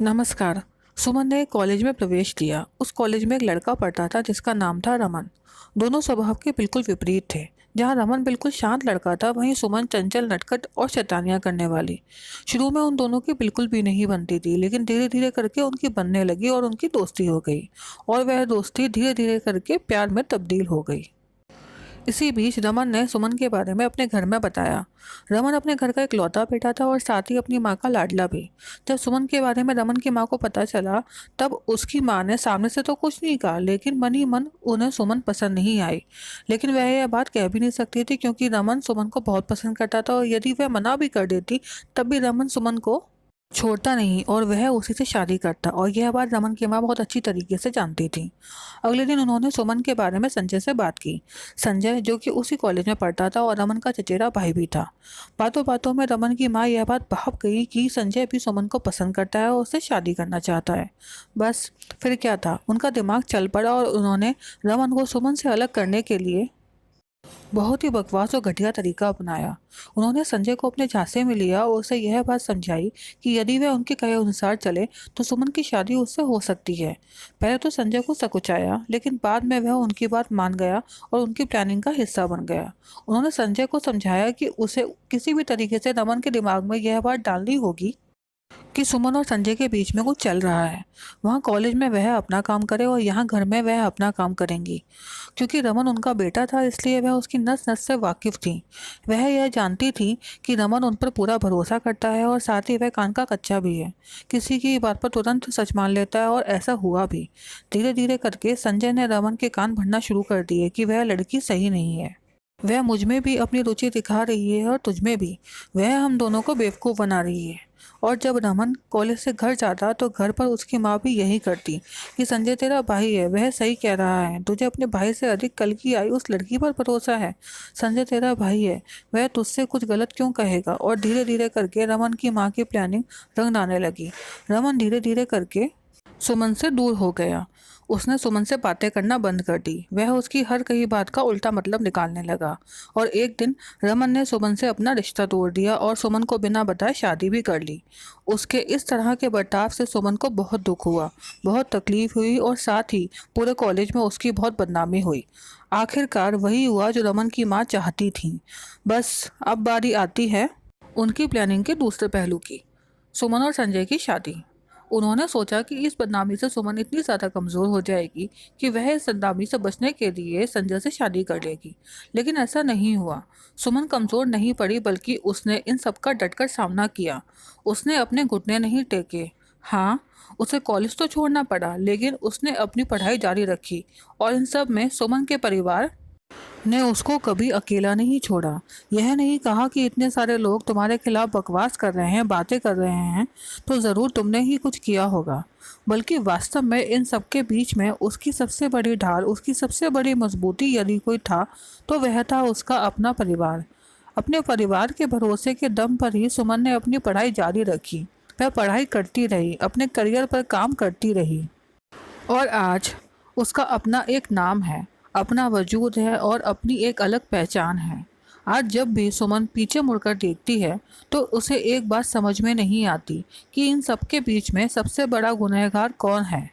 नमस्कार। सुमन ने एक कॉलेज में प्रवेश किया। उस कॉलेज में एक लड़का पढ़ता था जिसका नाम था रमन। दोनों स्वभाव के बिल्कुल विपरीत थे। जहाँ रमन बिल्कुल शांत लड़का था, वहीं सुमन चंचल, नटखट और शैतानियां करने वाली। शुरू में उन दोनों की बिल्कुल भी नहीं बनती थी, लेकिन धीरे धीरे करके उनकी बनने लगी और उनकी दोस्ती हो गई। और वह दोस्ती धीरे धीरे करके प्यार में तब्दील हो गई। इसी बीच रमन ने सुमन के बारे में अपने घर में बताया। रमन अपने घर का इकलौता बेटा था और साथ ही अपनी माँ का लाडला भी। जब सुमन के बारे में रमन की माँ को पता चला, तब उसकी माँ ने सामने से तो कुछ नहीं कहा, लेकिन मन ही मन उन्हें सुमन पसंद नहीं आई। लेकिन वह यह बात कह भी नहीं सकती थी, क्योंकि रमन सुमन को बहुत पसंद करता था और यदि वह मना भी कर देती, तब भी रमन सुमन को छोड़ता नहीं और वह उसी से शादी करता। और यह बात रमन की माँ बहुत अच्छी तरीके से जानती थी। अगले दिन उन्होंने सुमन के बारे में संजय से बात की। संजय, जो कि उसी कॉलेज में पढ़ता था और रमन का चचेरा भाई भी था। बातों बातों में रमन की माँ यह बात भाप गई कि संजय भी सुमन को पसंद करता है और उससे शादी करना चाहता है। बस फिर क्या था, उनका दिमाग चल पड़ा और उन्होंने रमन को सुमन से अलग करने के लिए बहुत ही बकवास और घटिया तरीका अपनाया। उन्होंने संजय को अपने झांसे में लिया और उसे यह बात समझाई कि यदि वह उनके कहे अनुसार चले तो सुमन की शादी उससे हो सकती है। पहले तो संजय को सकुचाया, लेकिन बाद में वह उनकी बात मान गया और उनकी प्लानिंग का हिस्सा बन गया। उन्होंने संजय को समझाया कि उसे किसी भी तरीके से रमन के दिमाग में यह बात डालनी होगी कि सुमन और संजय के बीच में कुछ चल रहा है। वहाँ कॉलेज में वह अपना काम करे और यहाँ घर में वह अपना काम करेंगी। क्योंकि रमन उनका बेटा था, इसलिए वह उसकी नस नस से वाकिफ थी। वह यह जानती थी कि रमन उन पर पूरा भरोसा करता है और साथ ही वह कान का कच्चा भी है। किसी की बात पर तुरंत सच मान लेता है और ऐसा हुआ भी। धीरे धीरे करके संजय ने रमन के कान भरना शुरू कर दिए कि वह लड़की सही नहीं है। वह मुझ में भी अपनी रुचि दिखा रही है और तुझ में भी। वह हम दोनों को बेवकूफ़ बना रही है। और जब रमन कॉलेज से घर जाता तो घर पर उसकी माँ भी यही करती कि संजय तेरा भाई है, वह सही कह रहा है, तुझे अपने भाई से अधिक कल की आई उस लड़की पर भरोसा है। संजय तेरा भाई है, वह तुझसे कुछ गलत क्यों कहेगा। और धीरे धीरे करके रमन की माँ की प्लानिंग रंग लाने लगी। रमन धीरे धीरे करके सुमन से दूर हो गया। उसने सुमन से बातें करना बंद कर दी। वह उसकी हर कही बात का उल्टा मतलब निकालने लगा। और एक दिन रमन ने सुमन से अपना रिश्ता तोड़ दिया और सुमन को बिना बताए शादी भी कर ली। उसके इस तरह के बर्ताव से सुमन को बहुत दुख हुआ, बहुत तकलीफ हुई और साथ ही पूरे कॉलेज में उसकी बहुत बदनामी हुई। आखिरकार वही हुआ जो रमन की माँ चाहती थी। बस अब बारी आती है उनकी प्लानिंग के दूसरे पहलू की, सुमन और संजय की शादी। उन्होंने सोचा कि इस बदनामी से सुमन इतनी ज़्यादा कमज़ोर हो जाएगी कि वह इस बदनामी से बचने के लिए संजय से शादी कर लेगी। लेकिन ऐसा नहीं हुआ। सुमन कमज़ोर नहीं पड़ी, बल्कि उसने इन सब का डटकर सामना किया। उसने अपने घुटने नहीं टेके। हाँ, उसे कॉलेज तो छोड़ना पड़ा, लेकिन उसने अपनी पढ़ाई जारी रखी। और इन सब में सुमन के परिवार ने उसको कभी अकेला नहीं छोड़ा। यह नहीं कहा कि इतने सारे लोग तुम्हारे खिलाफ बकवास कर रहे हैं, बातें कर रहे हैं, तो ज़रूर तुमने ही कुछ किया होगा। बल्कि वास्तव में इन सबके बीच में उसकी सबसे बड़ी ढाल, उसकी सबसे बड़ी मजबूती यदि कोई था, तो वह था उसका अपना परिवार। अपने परिवार के भरोसे के दम पर ही सुमन ने अपनी पढ़ाई जारी रखी। वह पढ़ाई करती रही, अपने करियर पर काम करती रही। और आज उसका अपना एक नाम है, अपना वजूद है और अपनी एक अलग पहचान है। आज जब भी सुमन पीछे मुड़कर देखती है तो उसे एक बात समझ में नहीं आती कि इन सबके बीच में सबसे बड़ा गुनहगार कौन है।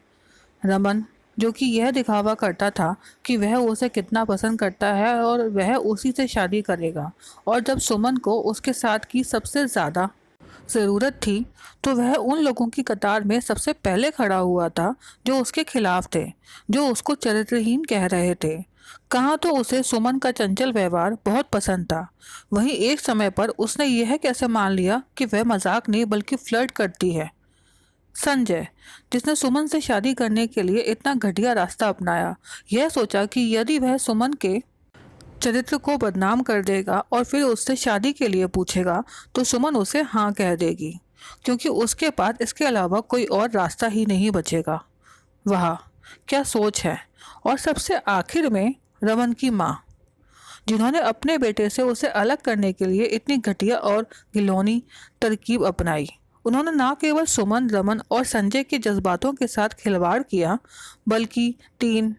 रमन, जो कि यह दिखावा करता था कि वह उसे कितना पसंद करता है और वह उसी से शादी करेगा। और जब सुमन को उसके साथ की सबसे ज़्यादा ज़रूरत थी, तो वह उन लोगों की कतार में सबसे पहले खड़ा हुआ था जो उसके खिलाफ थे, जो उसको चरित्रहीन कह रहे थे। कहाँ तो उसे सुमन का चंचल व्यवहार बहुत पसंद था, वहीं एक समय पर उसने यह कैसे मान लिया कि वह मजाक नहीं बल्कि फ्लर्ट करती है। संजय, जिसने सुमन से शादी करने के लिए इतना घटिया रास्ता अपनाया, यह सोचा कि यदि वह सुमन के चरित्र को बदनाम कर देगा और फिर उससे शादी के लिए पूछेगा, तो सुमन उसे हाँ कह देगी, क्योंकि उसके पास इसके अलावा कोई और रास्ता ही नहीं बचेगा। वाह, क्या सोच है। और सबसे आखिर में रमन की माँ, जिन्होंने अपने बेटे से उसे अलग करने के लिए इतनी घटिया और घिनौनी तरकीब अपनाई। उन्होंने ना केवल सुमन, रमन और संजय के जज्बातों के साथ खिलवाड़ किया, बल्कि 3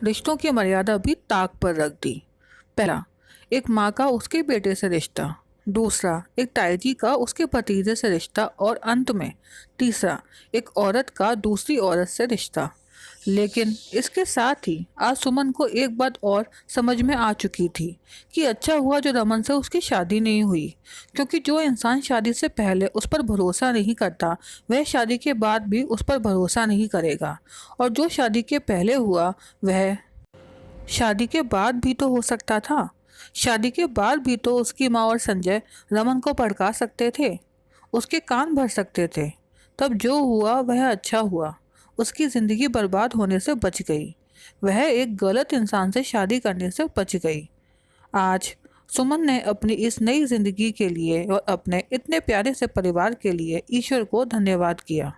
रिश्तों की मर्यादा भी ताक पर रख दी। पहला, एक माँ का उसके बेटे से रिश्ता। दूसरा, एक ताई का उसके भतीजे से रिश्ता और अंत में तीसरा, एक औरत का दूसरी औरत से रिश्ता। लेकिन इसके साथ ही आज सुमन को एक बात और समझ में आ चुकी थी कि अच्छा हुआ जो रमन से उसकी शादी नहीं हुई, क्योंकि जो इंसान शादी से पहले उस पर भरोसा नहीं करता वह शादी के बाद भी उस पर भरोसा नहीं करेगा, और जो शादी के पहले हुआ वह शादी के बाद भी तो हो सकता था। शादी के बाद भी तो उसकी माँ और संजय रमन को भड़का सकते थे, उसके कान भर सकते थे। तब जो हुआ वह अच्छा हुआ, उसकी ज़िंदगी बर्बाद होने से बच गई, वह एक गलत इंसान से शादी करने से बच गई। आज सुमन ने अपनी इस नई ज़िंदगी के लिए और अपने इतने प्यारे से परिवार के लिए ईश्वर को धन्यवाद किया।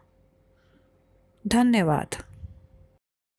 धन्यवाद।